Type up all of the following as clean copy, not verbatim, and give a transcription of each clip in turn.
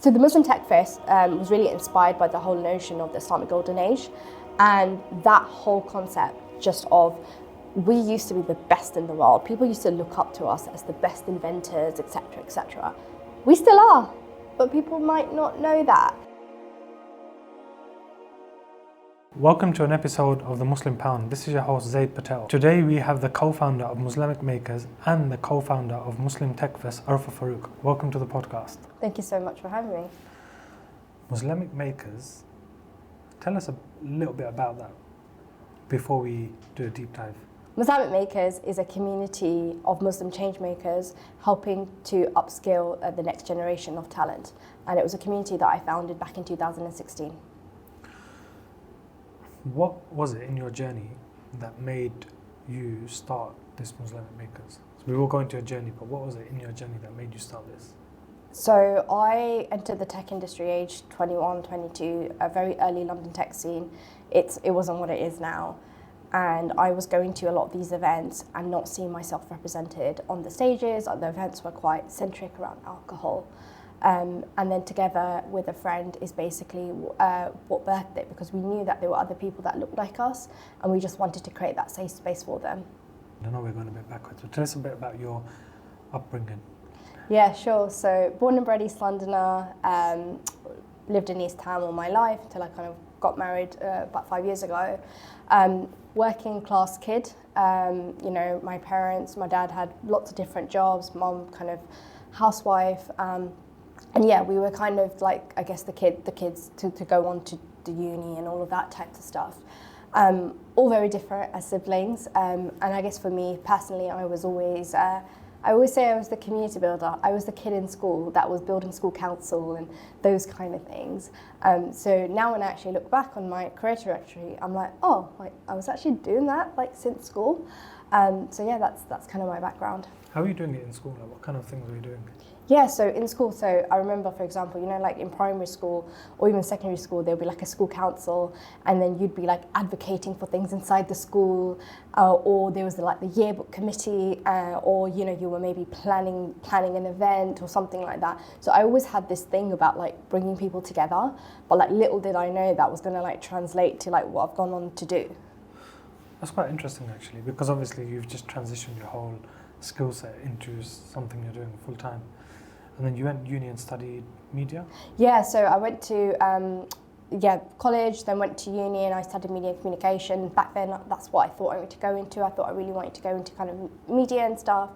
So the Muslim Tech Fest was really inspired by the whole notion of the Islamic Golden Age, and that whole concept just of we used to be the best in the world. People used to look up to us as the best inventors, etc., etc. We still are, but people might not know that. Welcome to an episode of the Muslim Pound. This is your host Zaid Patel. Today we have the co-founder of Muslamic Makers and the co-founder of Muslim Tech Fest, Arfah Farooq. Welcome to the podcast. Thank you so much for having me. Muslamic Makers, tell us a little bit about that before we do a deep dive. Muslamic Makers is a community of Muslim change makers helping to upskill the next generation of talent. And it was a community that I founded back in 2016. What was it in your journey that made you start this Muslamic Makers? So we will go into your journey, but what was it in your journey that made you start this? So I entered the tech industry aged 21, 22, a very early London tech scene. It wasn't what it is now. And I was going to a lot of these events and not seeing myself represented on the stages. The events were quite centric around alcohol. And then together with a friend is basically what birthed it, because we knew that there were other people that looked like us and we just wanted to create that safe space for them. I know we're going a bit backwards, but tell us a bit about your upbringing. Yeah, sure. So born and bred East Londoner, lived in East Town all my life until I kind of got married about 5 years ago. Working class kid, my parents, my dad had lots of different jobs, mum kind of housewife. And yeah, we were kind of like, I guess, the kids to go on to the uni and all of that type of stuff. All very different as siblings. And I guess for me personally, I was always, I always say I was the community builder. I was the kid in school that was building school council and those kind of things. So now when I actually look back on my career trajectory, I'm like, oh, like I was actually doing that like since school. So yeah, that's kind of my background. How were you doing it in school? Like, what kind of things were you doing? Yeah, so in school, so I remember, for example, like in primary school or even secondary school, there'll be like a school council, and then you'd be like advocating for things inside the school, or there was like the yearbook committee, or you were maybe planning an event or something like that. So I always had this thing about like bringing people together, but like little did I know that was going to like translate to like what I've gone on to do. That's quite interesting actually, because obviously you've just transitioned your whole skill set into something you're doing full time. And then you went to uni and studied media? Yeah, so I went to college, then went to uni and I studied media and communication. Back then, that's what I thought I wanted to go into. I thought I really wanted to go into kind of media and stuff.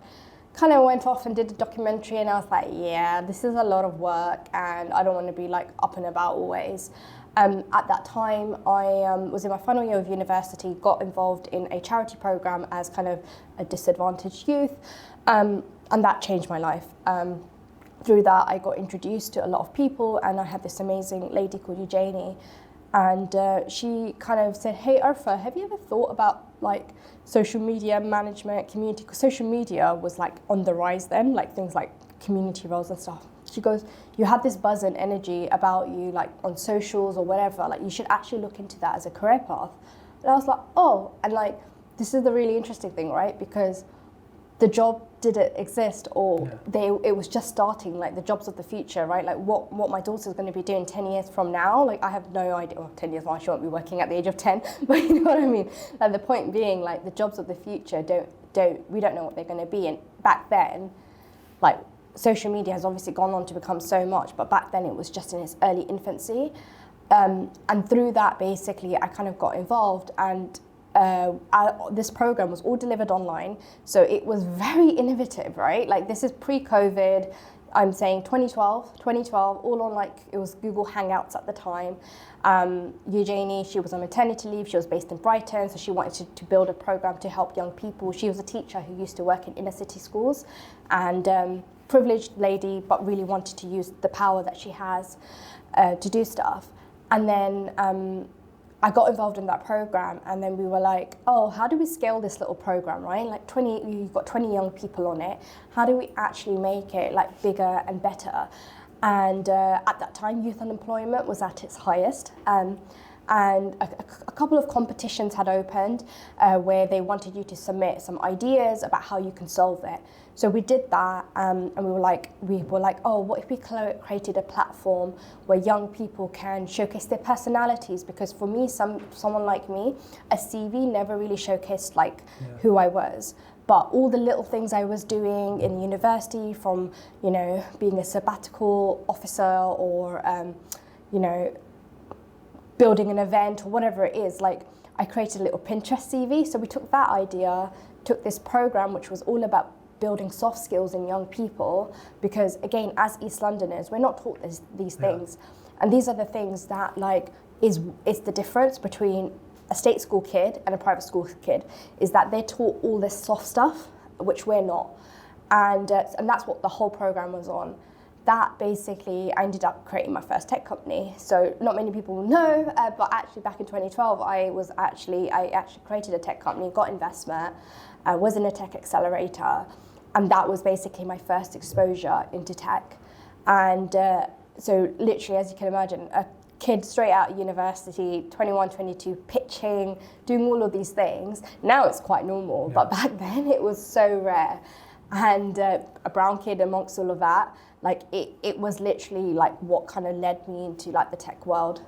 Kind of went off and did a documentary and I was like, yeah, this is a lot of work and I don't want to be like up and about always. At that time, I was in my final year of university, got involved in a charity program as kind of a disadvantaged youth, and that changed my life. Through that, I got introduced to a lot of people, and I had this amazing lady called Eugenie, and she kind of said, "Hey, Arfah, have you ever thought about like social media management, community?" Because social media was like on the rise then, like things like community roles and stuff. She goes, "You have this buzz and energy about you, like on socials or whatever. Like you should actually look into that as a career path." And I was like, "Oh," and like this is the really interesting thing, right? Because the job didn't exist, or it was just starting, like the jobs of the future, right? Like what my daughter's going to be doing 10 years from now, like I have no idea. Well, 10 years, well, she won't be working at the age of 10, but you know what I mean? Like the point being, like the jobs of the future we don't know what they're going to be. And back then, like social media has obviously gone on to become so much, but back then it was just in its early infancy. And through that, basically, I kind of got involved, and this program was all delivered online, so it was very innovative, right? Like this is pre-COVID, I'm saying 2012, all on like, it was Google Hangouts at the time. Eugenie, she was on maternity leave, she was based in Brighton, so she wanted to build a program to help young people. She was a teacher who used to work in inner city schools, and privileged lady, but really wanted to use the power that she has to do stuff. And then I got involved in that program, and then we were like, oh, how do we scale this little program, right? Like you've got 20 young people on it. How do we actually make it like bigger and better? And at that time, youth unemployment was at its highest. and a couple of competitions had opened where they wanted you to submit some ideas about how you can solve it. So we did that, and we were like, oh, what if we created a platform where young people can showcase their personalities? Because for me, someone like me, a CV never really showcased like who I was. But all the little things I was doing in university, from being a sabbatical officer or building an event or whatever it is, like I created a little Pinterest CV. So we took that idea, took this program which was all about building soft skills in young people, because again, as East Londoners, we're not taught these things. And these are the things that like is the difference between a state school kid and a private school kid, is that they're taught all this soft stuff, which we're not. And that's what the whole program was on. That basically, I ended up creating my first tech company. So not many people will know, but actually back in 2012, I actually created a tech company, got investment, was in a tech accelerator, and that was basically my first exposure into tech. And so literally, as you can imagine, a kid straight out of university, 21, 22, pitching, doing all of these things. Now it's quite normal, but back then it was so rare. And a brown kid amongst all of that, like it was literally like what kind of led me into like the tech world.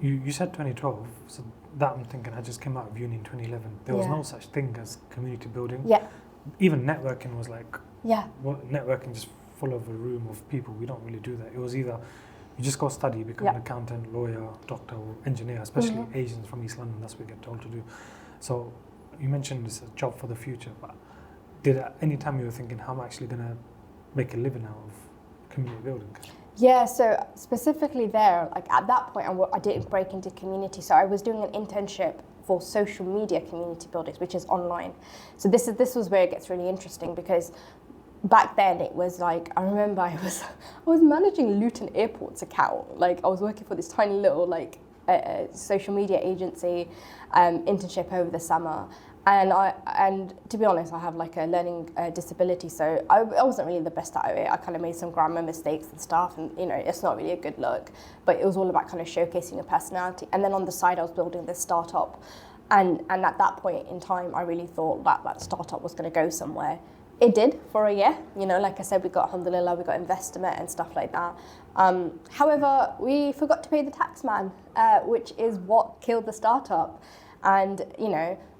You said 2012, so that I'm thinking I just came out of uni in 2011. There was no such thing as community building. Yeah. Even networking was like, what networking just full of a room of people. We don't really do that. It was either you just go study, become an accountant, lawyer, doctor, or engineer, especially Asians from East London, that's what we get told to do. So you mentioned it's a job for the future, but did at any time you were thinking, how am I actually going to make a living out of community building? Yeah, so specifically there, like at that point, I didn't break into community. So I was doing an internship for social media community buildings, which is online. So this was where it gets really interesting, because back then it was like, I remember I was managing Luton Airport's account. Like I was working for this tiny little like social media agency internship over the summer. And to be honest, I have like a learning disability, so I wasn't really the best at it. I kind of made some grammar mistakes and stuff, and it's not really a good look. But it was all about kind of showcasing your personality. And then on the side, I was building this startup, and at that point in time, I really thought that startup was going to go somewhere. It did for a year. Like I said, we got alhamdulillah, we got investment and stuff like that. However, we forgot to pay the tax man, which is what killed the startup. And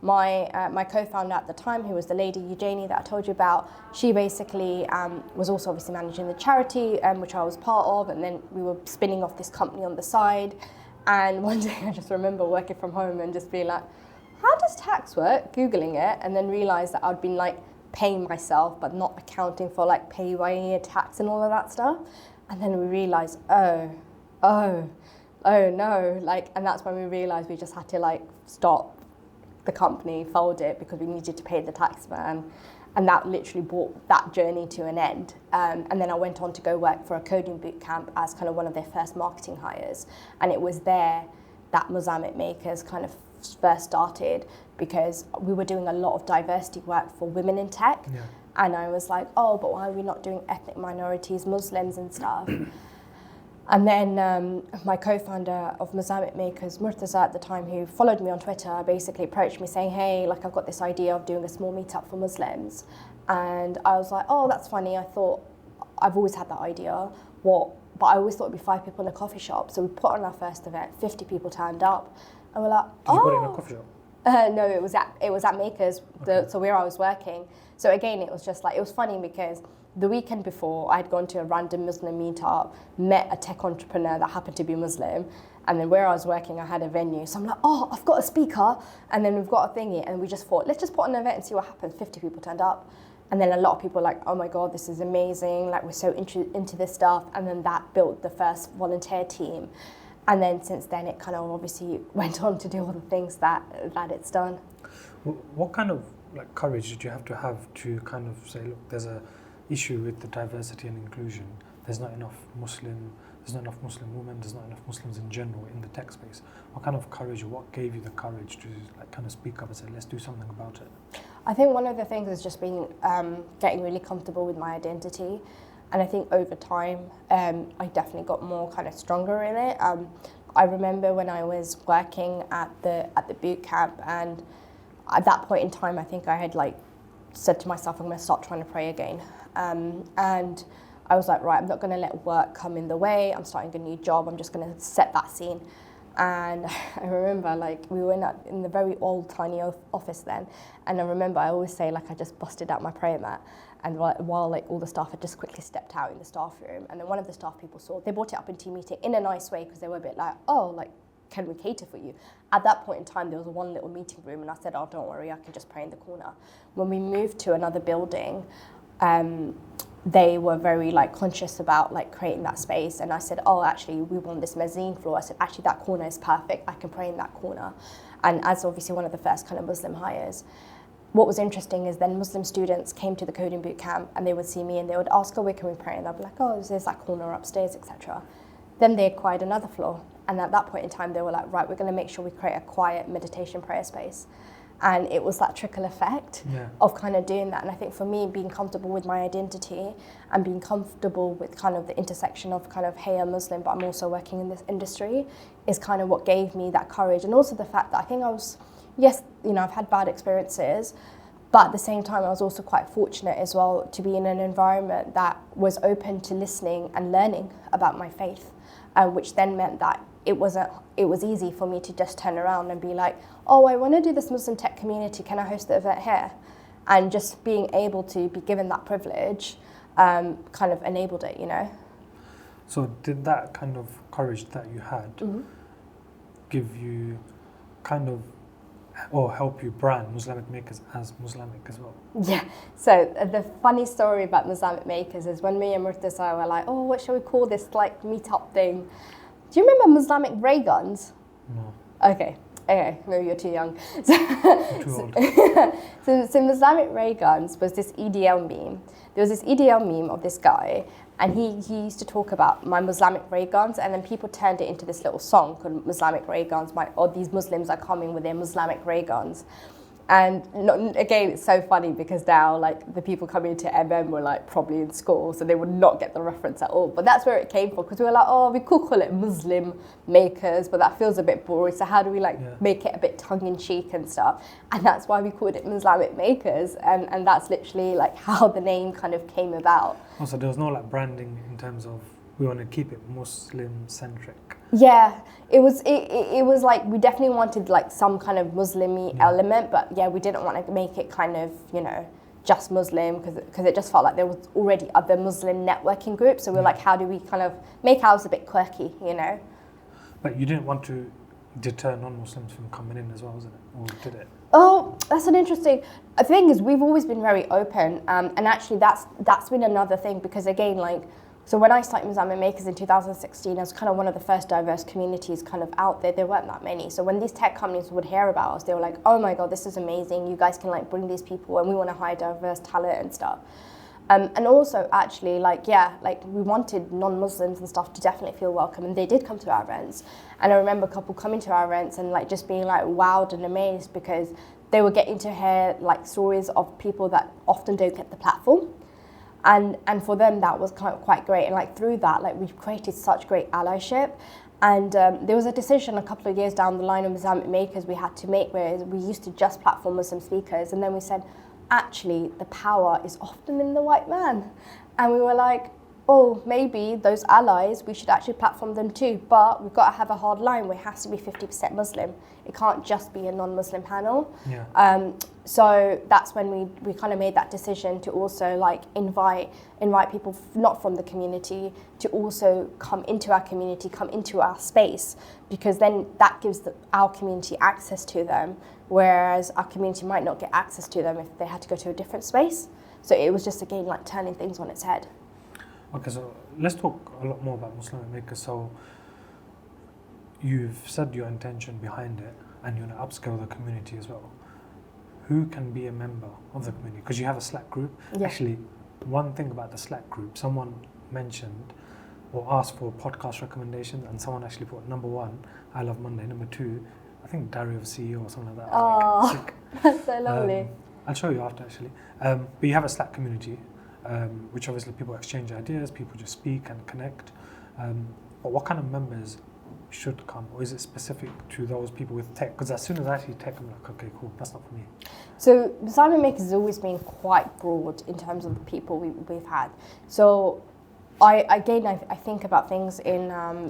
my co-founder at the time, who was the lady Eugenie that I told you about, she basically was also obviously managing the charity, which I was part of, and then we were spinning off this company on the side. And one day I just remember working from home and just being like, how does tax work? Googling it, and then realised that I'd been like paying myself but not accounting for like PAYE tax and all of that stuff. And then we realised, oh no, like, and that's when we realised we just had to like stop the company, fold it, because we needed to pay the tax man. And that literally brought that journey to an end. And then I went on to go work for a coding bootcamp as kind of one of their first marketing hires. And it was there that Muslamic Makers kind of first started, because we were doing a lot of diversity work for women in tech. Yeah. And I was like, oh, but why are we not doing ethnic minorities, Muslims and stuff? And then my co-founder of Muslamic Makers, Murtaza at the time, who followed me on Twitter, basically approached me saying, hey, like I've got this idea of doing a small meetup for Muslims. And I was like, oh, that's funny. I thought, I've always had that idea. What? But I always thought it'd be 5 people in a coffee shop. So we put on our first event, 50 people turned up. And we're like, Did you put it in a coffee shop? No, it was at Makers, so where I was working. So again, it was just like, it was funny because the weekend before, I had gone to a random Muslim meetup, met a tech entrepreneur that happened to be Muslim, and then where I was working, I had a venue. So I'm like, oh, I've got a speaker, and then we've got a thingy, and we just thought, let's just put on an event and see what happens. 50 people turned up. And then a lot of people were like, oh my God, this is amazing, like we're so into this stuff. And then that built the first volunteer team. And then since then, it kind of obviously went on to do all the things that it's done. What kind of like courage did you have to kind of say, look, there's a issue with the diversity and inclusion. There's not enough Muslim women, there's not enough Muslims in general in the tech space. What kind of courage, or what gave you the courage to like kind of speak up and say, let's do something about it? I think one of the things has just been getting really comfortable with my identity. And I think over time, I definitely got more kind of stronger in it. I remember when I was working at the boot camp, and at that point in time, I think I had like said to myself, I'm going to start trying to pray again. And I was like, right, I'm not going to let work come in the way. I'm starting a new job. I'm just going to set that scene. And I remember, like, we were in the very old, tiny office then. And I remember, I always say, like, I just busted out my prayer mat. And while like, all the staff had just quickly stepped out in the staff room. And then one of the staff people saw, they brought it up in team meeting in a nice way, because they were a bit like, oh, like, can we cater for you? At that point in time, there was one little meeting room, and I said, oh, don't worry, I can just pray in the corner. When we moved to another building, they were very like conscious about like creating that space, and I said, oh, actually we want this mezzanine floor. I said, actually that corner is perfect, I can pray in that corner. And as obviously one of the first kind of Muslim hires, what was interesting is then Muslim students came to the coding boot camp, and they would see me and they would ask, oh, where can we pray? And I'd be like, oh, there's that corner upstairs, etc. Then they acquired another floor, and at that point in time they were like, right, we're going to make sure we create a quiet meditation prayer space. And it was that trickle effect of kind of doing that. And I think for me, being comfortable with my identity and being comfortable with kind of the intersection of kind of, hey, I'm Muslim, but I'm also working in this industry, is kind of what gave me that courage. And also the fact that I think I was, yes, you know, I've had bad experiences, but at the same time, I was also quite fortunate as well to be in an environment that was open to listening and learning about my faith, which then meant that it was easy for me to just turn around and be like, oh, I want to do this Muslim tech community, can I host the event here? And just being able to be given that privilege kind of enabled it, you know. So did that kind of courage that you had give you kind of, or help you brand Muslamic Makers as Muslamic as well? Yeah, so the funny story about Muslamic Makers is when me and Murtaza were like, oh, what shall we call this like meetup thing? Do you remember Muslamic ray guns? No. Okay, maybe you're too young. So, Too old. so Muslamic ray guns was this EDL meme. There was this EDL meme of this guy, and he used to talk about my Muslamic ray guns, and then people turned it into this little song called Muslamic ray guns, or these Muslims are coming with their Muslamic ray guns. And again, it's so funny because now like the people coming to MM were like probably in school, so they would not get the reference at all. But that's where it came from, because we were like, oh, we could call it Muslim Makers, but that feels a bit boring. So how do we like make it a bit tongue-in-cheek and stuff? And that's why we called it Muslamic Makers, and that's literally like how the name kind of came about. Also, there was no like branding in terms of we want to keep it Muslim-centric. Yeah, it was like we definitely wanted like some kind of Muslim-y element, but yeah, we didn't want to make it kind of, you know, just Muslim, because it just felt like there was already other Muslim networking groups. So we were like, how do we kind of make ours a bit quirky, you know? But you didn't want to deter non-Muslims from coming in as well, wasn't it? Or did it? Oh, that's an interesting. The thing is, we've always been very open, and actually that's been another thing, because again, like, so when I started Muslamic Makers in 2016, I was kind of one of the first diverse communities kind of out there. There weren't that many. So when these tech companies would hear about us, they were like, oh my God, this is amazing. You guys can like bring these people, and we want to hire diverse talent and stuff. And also actually like, yeah, like we wanted non-Muslims and stuff to definitely feel welcome, and they did come to our events. And I remember a couple coming to our events and like just being like wowed and amazed, because they were getting to hear like stories of people that often don't get the platform. And for them, that was kind of quite great. And like through that, like we've created such great allyship. And there was a decision a couple of years down the line of Muslamic Makers we had to make, where we used to just platform Muslim speakers. And then we said, actually, the power is often in the white man. And we were like, oh, maybe those allies, we should actually platform them too. But we've got to have a hard line where it has to be 50% Muslim. It can't just be a non-Muslim panel. Yeah. So that's when we kind of made that decision to also like invite people not from the community to also come into our community, come into our space, because then that gives our community access to them, whereas our community might not get access to them if they had to go to a different space. So it was just again like turning things on its head. Okay, so let's talk a lot more about Muslamic Makers. So you've said your intention behind it, and you want to upscale the community as well. Who can be a member of the community? Because you have a Slack group. Yeah. Actually, one thing about the Slack group, someone mentioned or asked for podcast recommendations, and someone actually put number 1, I love Monday, number 2, I think Diary of a CEO or something like that. Oh, like, that's so lovely. I'll show you after actually. But you have a Slack community, which obviously people exchange ideas, people just speak and connect. But what kind of members should come, or is it specific to those people with tech? Because as soon as I see tech, I'm like, okay, cool, that's not for me. So Muslamic Makers has always been quite broad in terms of the people we've had. So I think about things in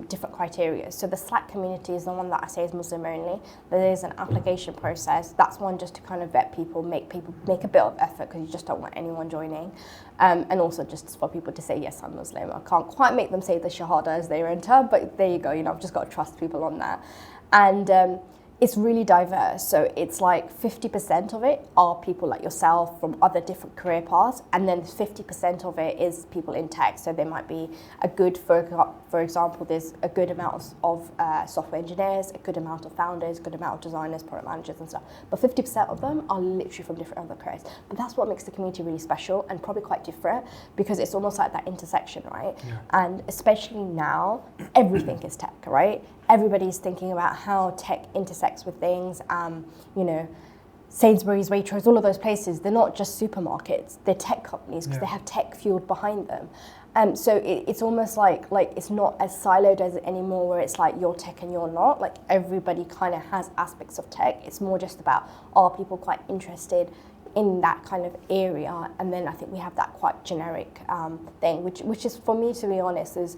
different criteria. So the Slack community is the one that I say is Muslim only. There is an application process. That's one just to kind of vet people, make a bit of effort because you just don't want anyone joining. And also just for people to say, yes, I'm Muslim. I can't quite make them say the Shahada as they enter, but there you go. I've just got to trust people on that. And it's really diverse. So it's like 50% of it are people like yourself from other different career paths, and then 50% of it is people in tech. So there might be for example, there's a good amount of software engineers, a good amount of founders, a good amount of designers, product managers and stuff. But 50% of them are literally from different other careers. But that's what makes the community really special and probably quite different, because it's almost like that intersection, right? Yeah. And especially now, everything is tech, right? Everybody's thinking about how tech intersects with things. Sainsbury's, Waitrose, all of those places, they're not just supermarkets, they're tech companies because they have tech fueled behind them. So it's almost like it's not as siloed as it anymore, where it's like you're tech and you're not. Like everybody kind of has aspects of tech. It's more just about, are people quite interested in that kind of area? And then I think we have that quite generic thing, which is, for me, to be honest, is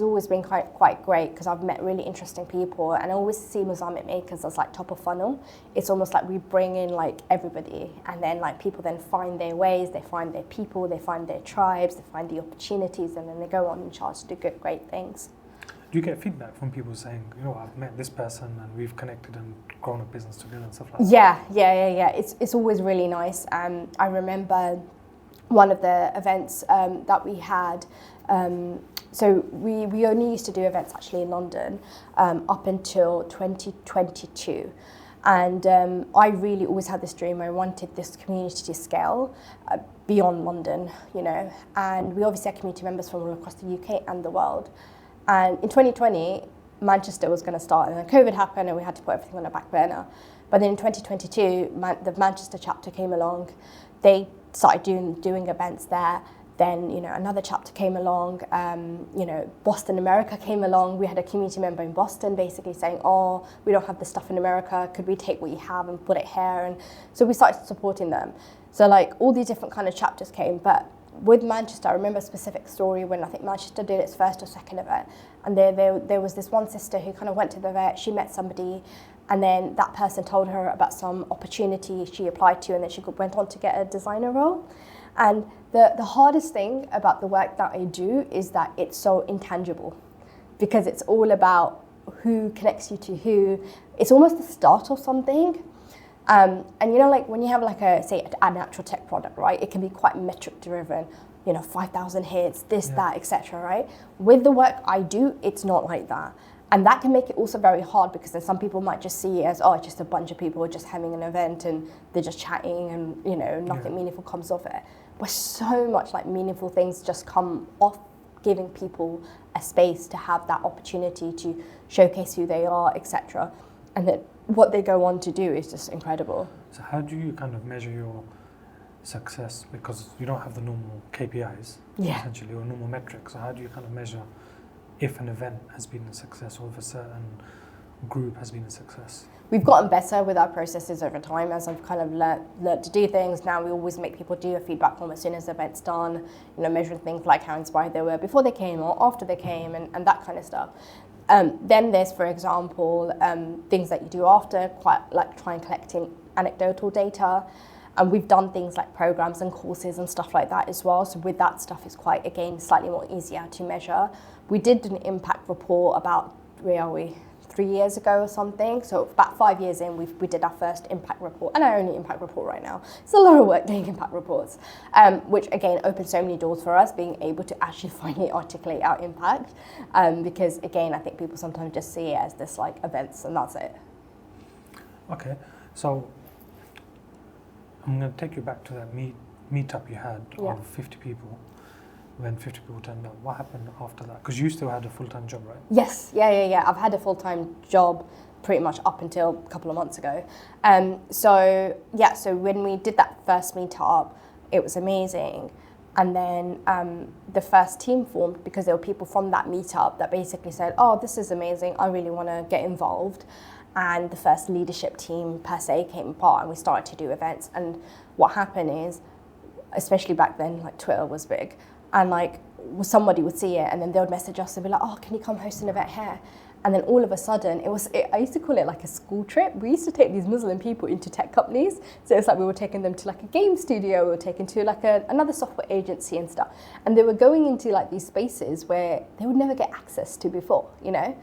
always been quite great, because I've met really interesting people, and I always see Muslamic Makers as like top of funnel. It's almost like we bring in like everybody, and then like people then find their ways, they find their people, they find their tribes, they find the opportunities, and then they go on and charge to do great things. Do you get feedback from people saying, I've met this person and we've connected and grown a business together and stuff like that? Yeah. It's always really nice. I remember one of the events that we had. So we only used to do events actually in London up until 2022. And I really always had this dream. I wanted this community to scale beyond London, and we obviously had community members from all across the UK and the world. And in 2020, Manchester was going to start, and then COVID happened and we had to put everything on a back burner. But then in 2022, the Manchester chapter came along. They started doing events there. Then, another chapter came along. Boston, America came along. We had a community member in Boston basically saying, oh, we don't have the stuff in America. Could we take what you have and put it here? And so we started supporting them. So like all these different kind of chapters came. But with Manchester, I remember a specific story when I think Manchester did its first or second event, and there was this one sister who kind of went to the event. She met somebody, and then that person told her about some opportunity she applied to, and then she went on to get a designer role. And the hardest thing about the work that I do is that it's so intangible, because it's all about who connects you to who. It's almost the start of something. And like when you have like an actual tech product, right? It can be quite metric driven, 5,000 hits, that, etc. Right? With the work I do, it's not like that. And that can make it also very hard, because then some people might just see it as, it's just a bunch of people just having an event and they're just chatting and, nothing meaningful comes of it. But so much like meaningful things just come off giving people a space to have that opportunity to showcase who they are, etc. And then what they go on to do is just incredible. So how do you kind of measure your success? Because you don't have the normal KPIs, essentially, or normal metrics. So how do you kind of measure if an event has been a success, or if a certain group has been a success? We've gotten better with our processes over time as I've kind of learned to do things. Now we always make people do a feedback form as soon as the event's done, measuring things like how inspired they were before they came or after they came, and that kind of stuff. Then there's, for example, things that you do after, quite like trying collecting anecdotal data. And we've done things like programs and courses and stuff like that as well. So with that stuff, it's quite, again, slightly more easier to measure. We did an impact report about, 3 years ago or something. So about 5 years in, we did our first impact report, and our only impact report right now. It's a lot of work doing impact reports, which again opened so many doors for us, being able to actually finally articulate our impact. Because again, I think people sometimes just see it as this like events and that's it. Okay, so I'm going to take you back to that meetup you had of 50 people. When 50 people turned up, what happened after that? Because you still had a full-time job, right? Yes, yeah. I've had a full-time job pretty much up until a couple of months ago. So when we did that first meetup, it was amazing. And then the first team formed because there were people from that meetup that basically said, oh, this is amazing, I really want to get involved. And the first leadership team per se came apart and we started to do events. And what happened is, especially back then, like Twitter was big, and like somebody would see it and then they would message us and be like, oh, can you come host an event here? And then all of a sudden, I used to call it like a school trip. We used to take these Muslim people into tech companies. So it's like we were taking them to like a game studio, we were taking to like another software agency and stuff. And they were going into like these spaces where they would never get access to before, you know?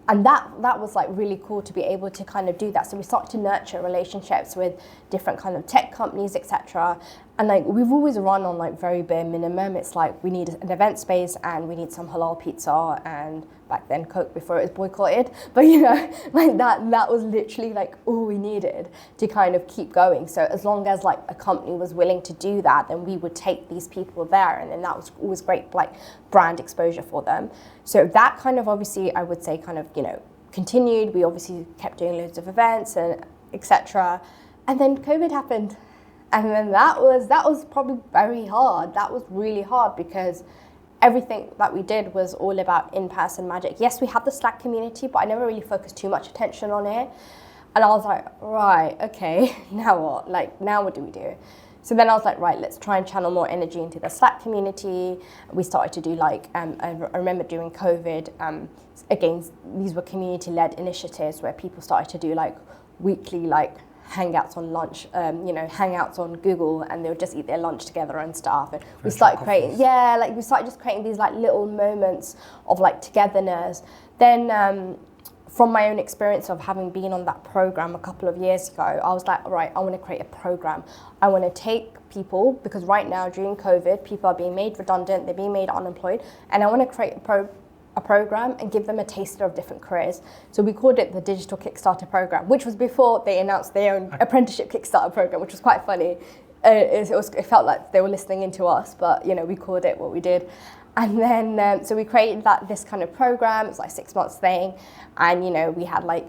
And that was like really cool to be able to kind of do that. So we started to nurture relationships with different kind of tech companies, etc. And like we've always run on like very bare minimum. It's like we need an event space and we need some halal pizza and back then Coke before it was boycotted. But you know, like that was literally like all we needed to kind of keep going. So as long as like a company was willing to do that, then we would take these people there, and then that was always great like brand exposure for them. So that kind of obviously I would say kind of, you know, continued. We obviously kept doing loads of events and etc. And then COVID happened. And then that was probably very hard. That was really hard because everything that we did was all about in-person magic. Yes, we had the Slack community, but I never really focused too much attention on it. And I was like, right, okay, now what? Like, now what do we do? So then I was like, right, let's try and channel more energy into the Slack community. We started to do like, I remember during COVID, again, these were community-led initiatives where people started to do like weekly like hangouts on lunch, you know, hangouts on Google, and they would just eat their lunch together and stuff. And we started creating, we started just creating these like little moments of like togetherness. Then from my own experience of having been on that program a couple of years ago, I was like, all right, I want to create a program. I want to take people, because right now during COVID, people are being made redundant, they're being made unemployed, and I want to create a program and give them a taster of different careers. So we called it the Digital Kickstarter Program, which was before they announced their own apprenticeship Kickstarter program, which was quite funny. It felt like they were listening into us, but you know, we called it what we did. And then, so we created this kind of program. It was like 6 months thing. And you know, we had like,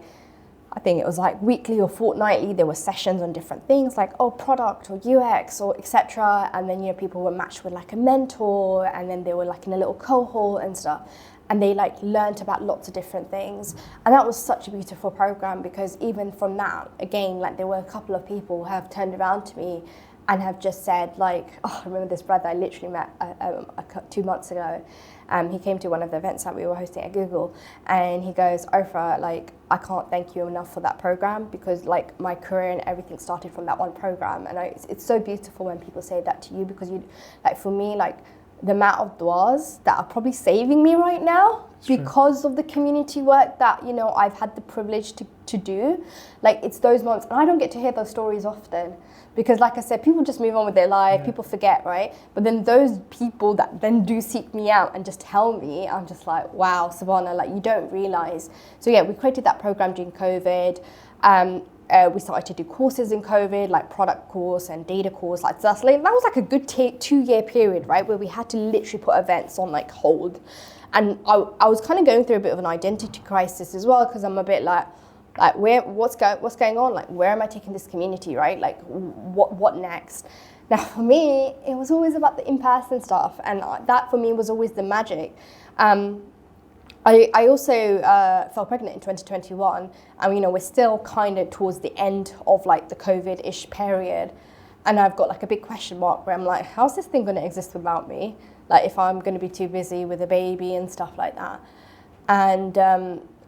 I think it was like weekly or fortnightly, there were sessions on different things like, oh, product or UX or etc. And then, you know, people were matched with like a mentor, and then they were like in a little cohort and stuff. And they like learned about lots of different things. And that was such a beautiful program, because even from that, again, like there were a couple of people who have turned around to me and have just said like, oh, I remember this brother I literally met 2 months ago. He came to one of the events that we were hosting at Google, and he goes, Arfah, like, I can't thank you enough for that program, because like my career and everything started from that one program. And it's so beautiful when people say that to you, because you, like for me, like the amount of du'as that are probably saving me right now because of the community work that, you know, I've had the privilege to do. Like it's those moments, and I don't get to hear those stories often, because like I said, people just move on with their life, people forget, right? But then those people that then do seek me out and just tell me, I'm just like, wow, Subhana, like you don't realize. So yeah, we created that program during COVID. We started to do courses in COVID, like product course and data course. Like that was like a good 2-year period, right, where we had to literally put events on like hold. And I was kind of going through a bit of an identity crisis as well, because I'm a bit like what's going on? Like, where am I taking this community, right? Like, what next? Now, for me, it was always about the in-person stuff, and that for me was always the magic. I also fell pregnant in 2021, and you know, we're still kind of towards the end of like the COVID-ish period, and I've got like a big question mark where I'm like, how's this thing going to exist without me? Like, if I'm going to be too busy with a baby and stuff like that. And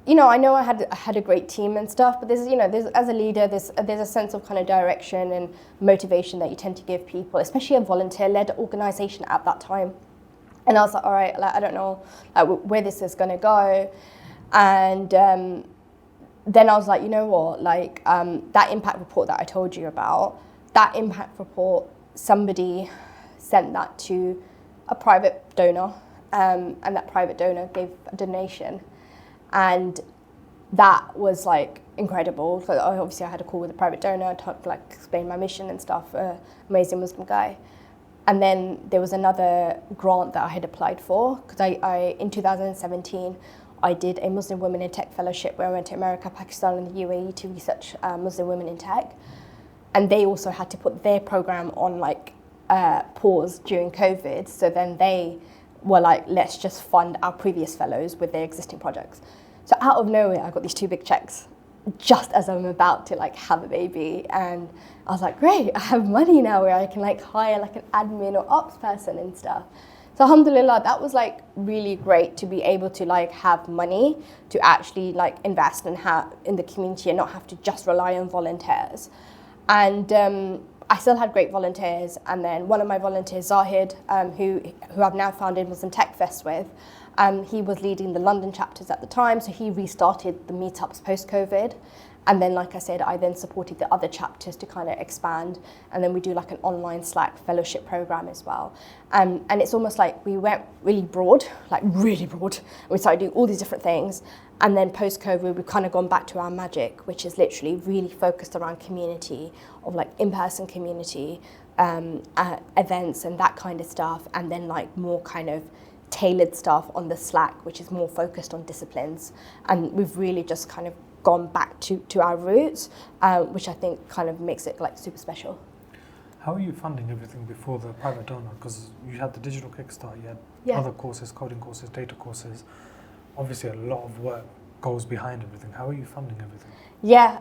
you know I had a great team and stuff, but there's, you know, as a leader, there's a sense of kind of direction and motivation that you tend to give people, especially a volunteer-led organization at that time. And I was like, all right, like, I don't know like where this is going to go. And then I was like, you know what, like that impact report that I told you about, that impact report, somebody sent that to a private donor, and that private donor gave a donation. And that was like incredible. So obviously I had a call with a private donor, to like explain my mission and stuff, amazing Muslim guy. And then there was another grant that I had applied for, because I in 2017, I did a Muslim Women in Tech Fellowship where I went to America, Pakistan and the UAE to research Muslim women in tech. And they also had to put their program on like pause during COVID. So then they were like, let's just fund our previous fellows with their existing projects. So out of nowhere, I got these 2 big checks just as I'm about to like have a baby. And I was like, great, I have money now where I can like hire like an admin or ops person and stuff. So alhamdulillah, that was like really great to be able to like have money to actually like invest and have in the community and not have to just rely on volunteers. And I still had great volunteers, and then one of my volunteers, Zahid, who I've now founded Muslim Tech Fest with, he was leading the London chapters at the time, so he restarted the meetups post-COVID. And then, like I said, I then supported the other chapters to kind of expand, and then we do like an online Slack fellowship program as well. And it's almost like we went really broad, like really broad. We started doing all these different things, and then post-COVID, we've kind of gone back to our magic, which is literally really focused around community, of like in-person community, events and that kind of stuff, and then like more kind of tailored stuff on the Slack, which is more focused on disciplines. And we've really just kind of gone back to our roots, which I think kind of makes it like super special. How are you funding everything before the private donor? Because you had the digital Kickstart, you had other courses, coding courses, data courses. Obviously, a lot of work goes behind everything. How are you funding everything? Yeah,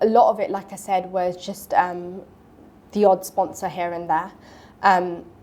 a lot of it, like I said, was just the odd sponsor here and there.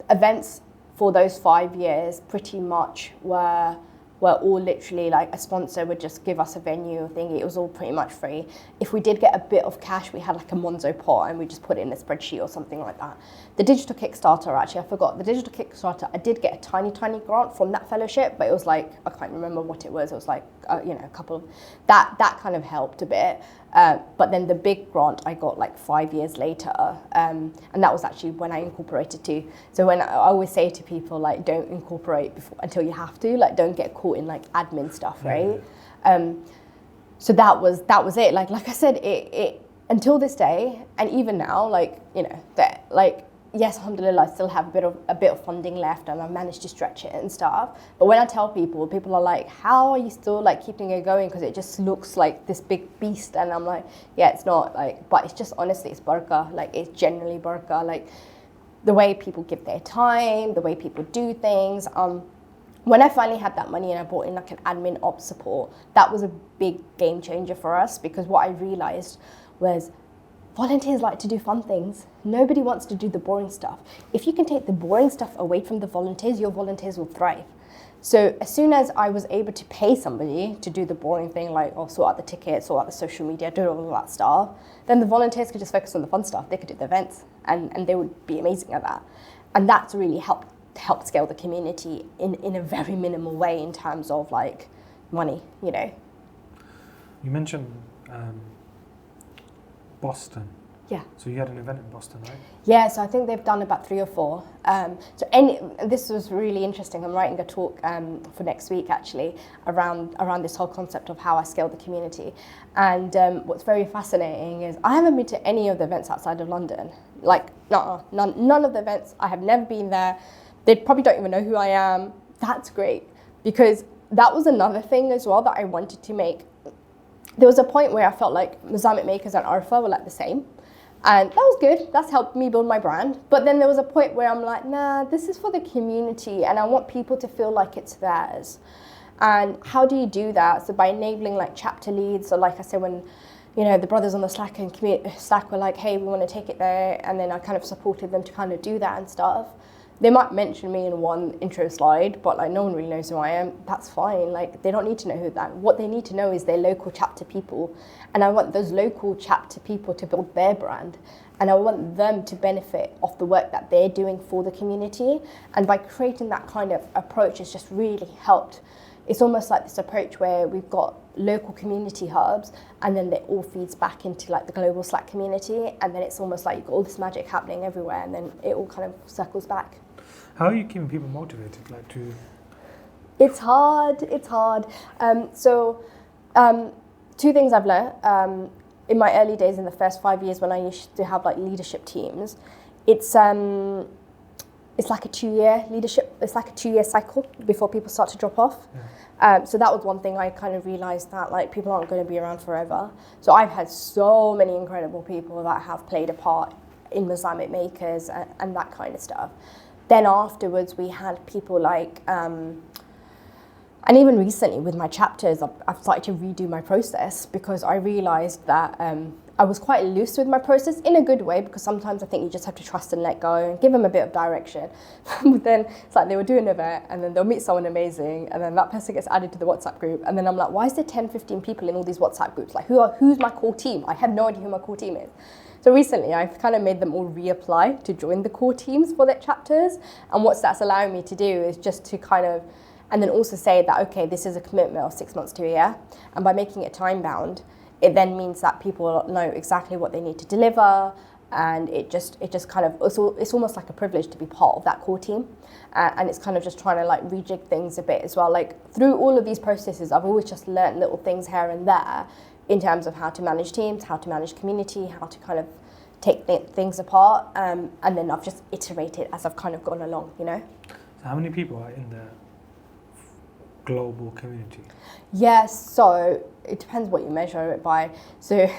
Events for those 5 years pretty much were all literally like a sponsor would just give us a venue thing. It was all pretty much free. If we did get a bit of cash, we had like a Monzo pot and we just put it in a spreadsheet or something like that. The digital Kickstarter, actually, I forgot. The digital Kickstarter, I did get a tiny grant from that fellowship, but it was like, I can't remember what it was. It was like, a couple of, that kind of helped a bit. But then the big grant I got like 5 years later, and that was actually when I incorporated too. So when I always say to people, like, don't incorporate until you have to, like, don't get caught in like admin stuff, right? So that was it. Like I said, it until this day, and even now, like, that, like, yes, alhamdulillah, I still have a bit of funding left, and I managed to stretch it and stuff. But when I tell people are like, how are you still like keeping it going? Because it just looks like this big beast. And I'm like, yeah, it's not, like, but it's just, honestly, it's barakah. Like, it's generally barakah. Like, the way people give their time, the way people do things. When I finally had that money and I brought in like an admin ops support, that was a big game changer for us, because what I realized was volunteers like to do fun things. Nobody wants to do the boring stuff. If you can take the boring stuff away from the volunteers, your volunteers will thrive. So as soon as I was able to pay somebody to do the boring thing, like, sort out the tickets, sort out the social media, do all of that stuff, then the volunteers could just focus on the fun stuff. They could do the events, and they would be amazing at that. And that's really helped scale the community in a very minimal way in terms of like money, You mentioned Boston. Yeah. So you had an event in Boston, right? Yeah, so I think they've done about 3 or 4. This was really interesting. I'm writing a talk for next week, actually, around this whole concept of how I scale the community. And what's very fascinating is I haven't been to any of the events outside of London. Like, none of the events. I have never been there. They probably don't even know who I am. That's great, because that was another thing as well that I wanted to make. There was a point where I felt like Muslamic Makers and Arfah were like the same. And that was good. That's helped me build my brand. But then there was a point where I'm like, nah, this is for the community, and I want people to feel like it's theirs. And how do you do that? So by enabling like chapter leads. So like I said, when the brothers on the Slack and Slack were like, hey, we want to take it there, and then I kind of supported them to kind of do that and stuff. They might mention me in one intro slide, but like no one really knows who I am. That's fine. Like, they don't need to know who that. What they need to know is their local chapter people, and I want those local chapter people to build their brand, and I want them to benefit off the work that they're doing for the community. And by creating that kind of approach, it's just really helped. It's almost like this approach where we've got local community hubs, and then it all feeds back into like the global Slack community, and then it's almost like you've got all this magic happening everywhere, and then it all kind of circles back. How are you keeping people motivated? It's hard. So 2 things I've learned in my early days, in the first 5 years when I used to have like leadership teams, it's like a 2-year leadership. It's like a 2-year cycle before people start to drop off. Yeah. So that was one thing I kind of realized, that like people aren't going to be around forever. So I've had so many incredible people that have played a part in Muslamic Makers and that kind of stuff. Then afterwards, we had people like, and even recently with my chapters, I've started to redo my process because I realised that I was quite loose with my process in a good way, because sometimes I think you just have to trust and let go and give them a bit of direction. But then it's like they will do an event and then they'll meet someone amazing and then that person gets added to the WhatsApp group, and then I'm like, why is there 10, 15 people in all these WhatsApp groups? Like who's my core team? I have no idea who my core team is. So recently I've kind of made them all reapply to join the core teams for their chapters, and what that's allowing me to do is just to kind of, and then also say that, okay, this is a commitment of 6 months to a year, and by making it time bound, it then means that people know exactly what they need to deliver, and it just kind of, it's almost like a privilege to be part of that core team, and it's kind of just trying to like rejig things a bit as well. Like through all of these processes, I've always just learned little things here and there in terms of how to manage teams, how to manage community, how to kind of take things apart, and then I've just iterated as I've kind of gone along, you know. So how many people are in the global community? Yes, so it depends what you measure it by. So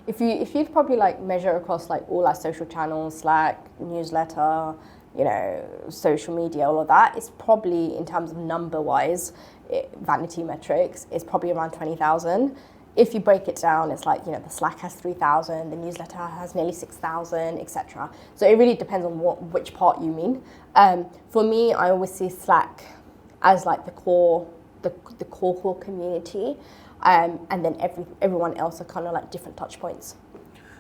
if you'd probably like measure across like all our social channels, Slack, newsletter, you know, social media, all of that, it's probably, in terms of number wise, vanity metrics, is probably around 20,000. If you break it down, it's like, you know, the Slack has 3,000, the newsletter has nearly 6,000, etc. So it really depends on which part you mean. For me, I always see Slack as like the core community, and then everyone else are kind of like different touch points.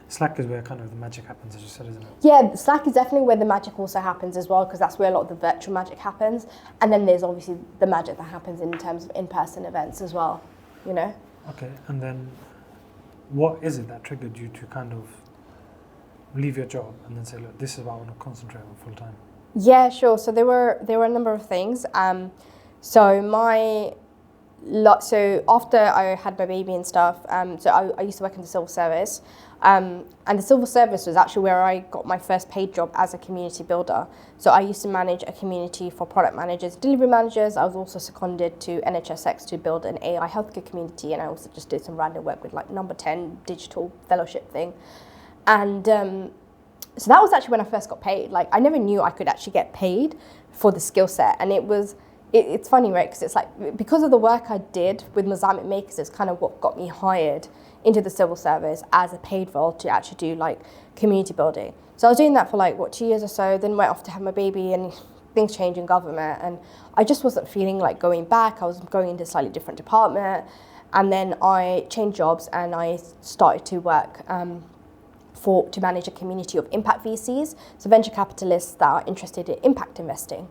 Slack is where kind of the magic happens, as you said, isn't it? Yeah, Slack is definitely where the magic also happens as well, because that's where a lot of the virtual magic happens. And then there's obviously the magic that happens in terms of in-person events as well, you know? Okay, and then what is it that triggered you to kind of leave your job and then say, look, this is what I want to concentrate on full time? Yeah, sure. So there were a number of things. So after I had my baby and stuff, so I used to work in the civil service, and the civil service was actually where I got my first paid job as a community builder. So I used to manage a community for product managers, delivery managers. I was also seconded to NHSX to build an AI healthcare community, and I also just did some random work with like Number 10 digital fellowship thing. And so that was actually when I first got paid. Like I never knew I could actually get paid for the skill set, and it's funny, right? Because it's like, because of the work I did with Muslamic Makers, it's kind of what got me hired into the civil service as a paid role to actually do like community building. So I was doing that for like 2 years or so, then went off to have my baby, and things changed in government, and I just wasn't feeling like going back. I was going into a slightly different department, and then I changed jobs and I started to work to manage a community of impact VCs, so venture capitalists that are interested in impact investing.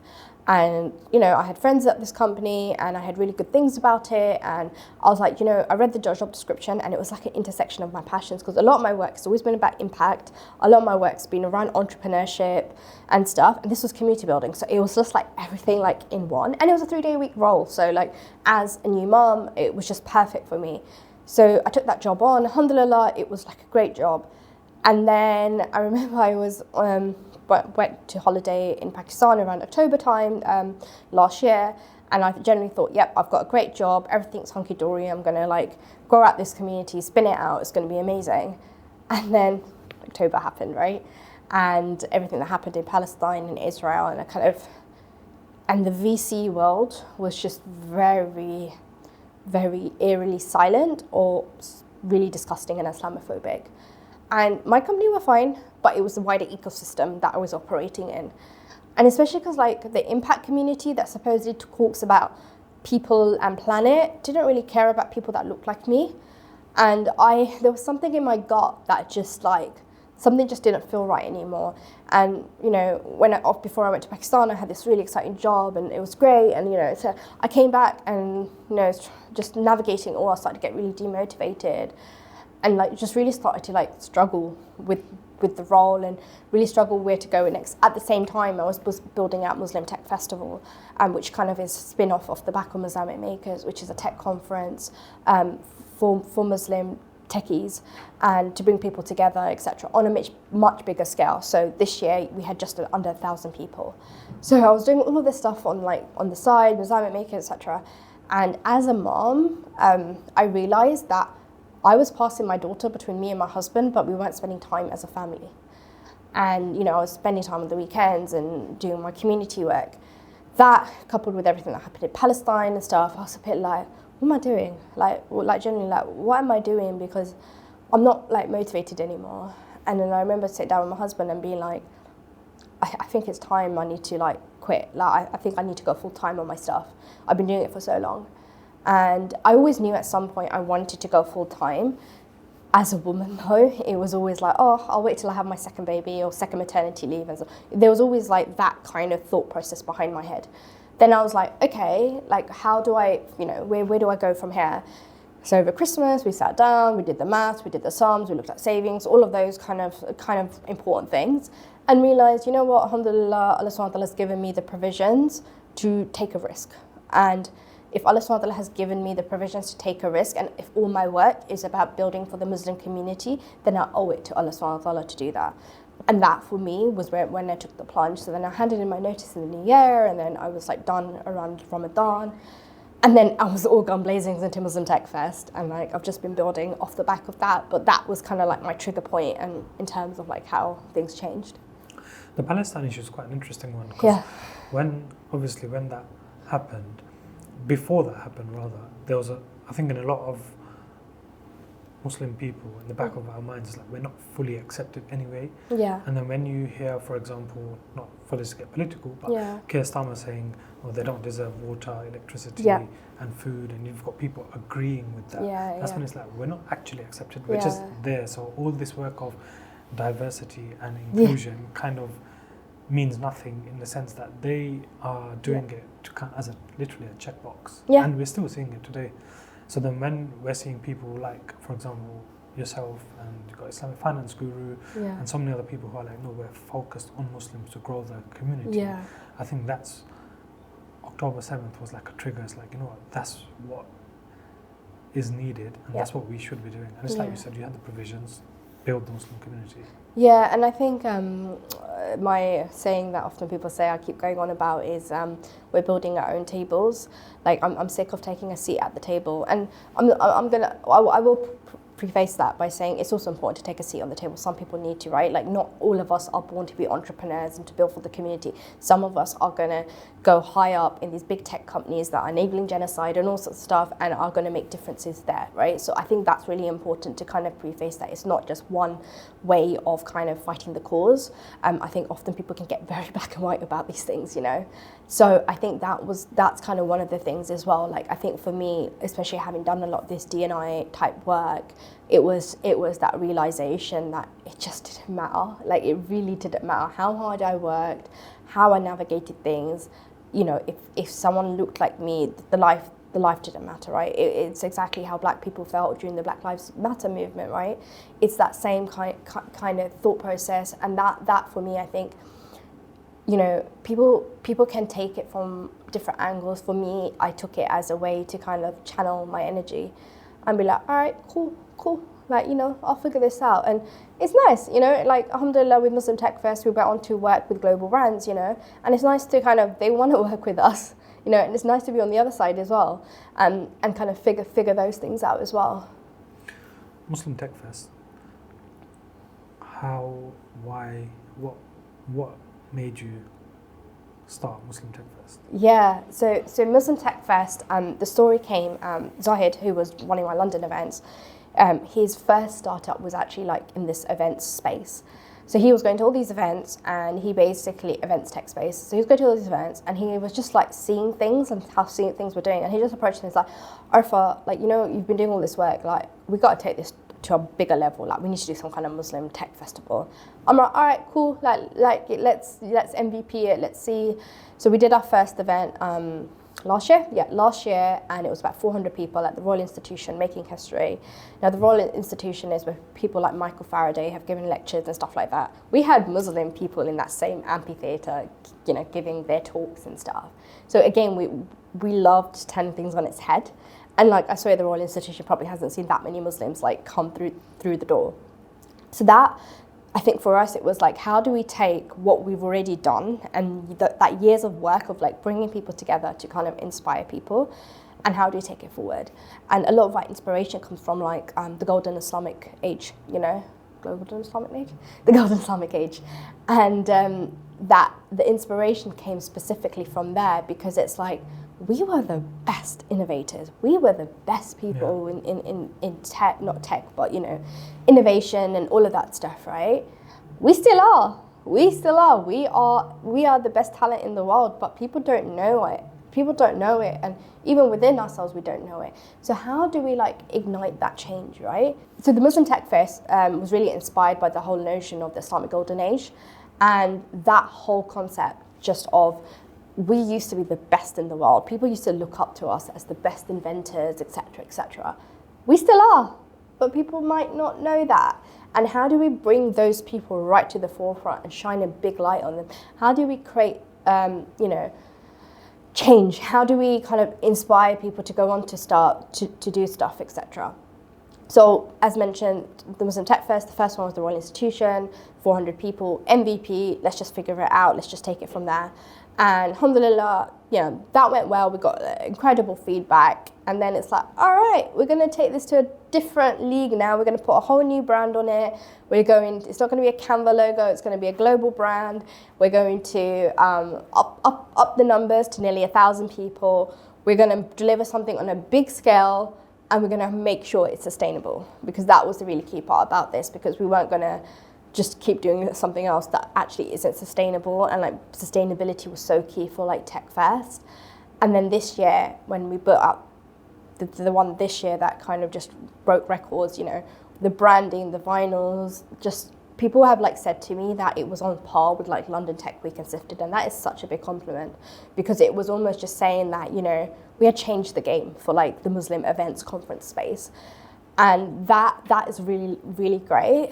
And, you know, I had friends at this company and I had really good things about it. And I was like, you know, I read the job description and it was like an intersection of my passions, because a lot of my work has always been about impact. A lot of my work's been around entrepreneurship and stuff. And this was community building. So it was just like everything like in one. And it was a 3-day-a-week role. So like as a new mom, it was just perfect for me. So I took that job on. Alhamdulillah, it was like a great job. And then I remember I was went to holiday in Pakistan around October time last year, and I generally thought, yep, I've got a great job, everything's hunky-dory, I'm gonna like grow out this community, spin it out, it's gonna be amazing. And then October happened, right? And everything that happened in Palestine and Israel, and the VC world was just very, very eerily silent, or really disgusting and Islamophobic. And my company were fine, but it was the wider ecosystem that I was operating in. And especially because like the impact community that supposedly talks about people and planet didn't really care about people that looked like me. And there was something in my gut that just like, something just didn't feel right anymore. And, you know, before I went to Pakistan, I had this really exciting job and it was great. And, you know, so I came back and, you know, just navigating all, I started to get really demotivated. And like just really started to like struggle with the role and really struggle where to go next. At the same time, I was building out Muslim Tech Festival, which kind of is a spin-off of the back of Muslamic Makers, which is a tech conference for Muslim techies, and to bring people together, etc., on a much bigger scale. So this year we had just under 1,000 people. So I was doing all of this stuff on the side, Muslamic Makers, etc. And as a mom, I realized that I was passing my daughter between me and my husband, but we weren't spending time as a family. and you know, I was spending time on the weekends and doing my community work. That, coupled with everything that happened in Palestine and stuff, I was a bit like, what am I doing? Like generally, like, what am I doing? Because I'm not like motivated anymore. And then I remember sitting down with my husband and being like, I think it's time I need to like quit. Like I think I need to go full time on my stuff. I've been doing it for so long. And I always knew at some point I wanted to go full time. As a woman though, it was always like, oh, I'll wait till I have my second baby or second maternity leave. And so there was always like that kind of thought process behind my head. Then I was like, okay, like how do I, you know, where do I go from here? So over Christmas, we sat down, we did the maths, we did the sums, we looked at savings, all of those kind of important things, and realized, you know what, alhamdulillah, Allah subhanahu wa ta'ala has given me the provisions to take a risk. And if Allah subhanahu wa ta'ala has given me the provisions to take a risk, and if all my work is about building for the Muslim community, then I owe it to Allah subhanahu wa ta'ala to do that. And that for me was when I took the plunge. So then I handed in my notice in the new year, and then I was like done around Ramadan. And then I was all gone blazing into Muslim Tech Fest, and like I've just been building off the back of that. But that was kind of like my trigger point, and in terms of like how things changed. The Palestine issue is quite an interesting one. Yeah. When that happened, before that happened rather, there was I think in a lot of Muslim people in the back of our minds, it's like we're not fully accepted anyway. Yeah. And then when you hear, for example, not for this to get political, but Keir Starmer saying, well, they don't deserve water, electricity, and food, and you've got people agreeing with that. That's when it's like we're not actually accepted. We're just there. So all this work of diversity and inclusion kind of means nothing in the sense that they are doing it to as literally a checkbox. And we're still seeing it today. So then when we're seeing people like, for example, yourself, and you've got Islamic Finance Guru, and so many other people who are like, no, we're focused on Muslims to grow the community. I think that's, October 7th was like a trigger. It's like, you know what, that's what is needed, and that's what we should be doing. And it's like you said, you had the provisions, build the Muslim community. Yeah, and I think my saying that often people say I keep going on about is we're building our own tables. Like I'm sick of taking a seat at the table, and I will preface that by saying it's also important to take a seat on the table. Some people need to, right? Like not all of us are born to be entrepreneurs and to build for the community. Some of us are going to go high up in these big tech companies that are enabling genocide and all sorts of stuff and are going to make differences there, right? So I think that's really important to kind of preface that it's not just one way of kind of fighting the cause. I think often people can get very black and white about these things, you know? So I think that's kind of one of the things as well. Like I think for me, especially having done a lot of this D&I type work, it was that realization that it just didn't matter. Like it really didn't matter how hard I worked, how I navigated things. You know, if someone looked like me, the life didn't matter, right? It's exactly how Black people felt during the Black Lives Matter movement, right? It's that same kind of thought process, and that for me, I think, you know, people can take it from different angles. For me, I took it as a way to kind of channel my energy and be like, all right, cool. Like, you know, I'll figure this out. And it's nice, you know, like, alhamdulillah, with Muslim Tech Fest, we went on to work with global brands, you know, and it's nice to kind of, they want to work with us, you know, and it's nice to be on the other side as well, and kind of figure those things out as well. Muslim Tech Fest, how, why, what made you start Muslim Tech Fest? Yeah, so Muslim Tech Fest, the story came, Zahid, who was running my London events, his first startup was actually like in this events space. So he was going to all these events, and he basically, events tech space, so he was going to all these events, and he was just like seeing things and how things were doing, and he just approached me and was like, Arfah, like, you know, you've been doing all this work, like, we got to take this to a bigger level, like, we need to do some kind of Muslim tech festival. I'm like, all right, cool, like let's MVP it, let's see. So we did our first event last year, and it was about 400 people at the Royal Institution making history. Now, the Royal Institution is where people like Michael Faraday have given lectures and stuff like that. We had Muslim people in that same amphitheatre, you know, giving their talks and stuff. So again, we loved turning things on its head. And like, I swear the Royal Institution probably hasn't seen that many Muslims like come through the door. So that, I think for us, it was like, how do we take what we've already done and that years of work of like bringing people together to kind of inspire people, and how do we take it forward? And a lot of our inspiration comes from like the golden Islamic age, you know, Golden Islamic Age? The Golden Islamic Age. And that the inspiration came specifically from there, because it's like, we were the best innovators. We were the best people in tech, not tech, but, you know, innovation and all of that stuff, right? We still are. We still are. We are the best talent in the world, but people don't know it. People don't know it, and even within ourselves, we don't know it. So how do we like ignite that change, right? So the Muslim Tech Fest was really inspired by the whole notion of the Islamic Golden Age, and that whole concept just of, we used to be the best in the world. People used to look up to us as the best inventors, etc., etc. We still are, but people might not know that. And how do we bring those people right to the forefront and shine a big light on them? How do we create, you know, change? How do we kind of inspire people to go on to start to do stuff, etc.? So, as mentioned, the Muslim Tech Fest, the first one was the Royal Institution, 400 people, MVP, let's just figure it out, let's just take it from there. And alhamdulillah, you know, that went well, we got incredible feedback, and then it's like, all right, we're going to take this to a different league now, we're going to put a whole new brand on it, it's not going to be a Canva logo, it's going to be a global brand, we're going to up the numbers to nearly 1,000 people, we're going to deliver something on a big scale, and we're going to make sure it's sustainable, because that was the really key part about this, because we weren't going to just keep doing something else that actually isn't sustainable, and like sustainability was so key for like Tech Fest. And then this year, when we built up the one this year that kind of just broke records, you know, the branding, the vinyls, just people have like said to me that it was on par with like London Tech Week and Sifted, and that is such a big compliment, because it was almost just saying that, you know, we had changed the game for like the Muslim events conference space, and that is really, really great.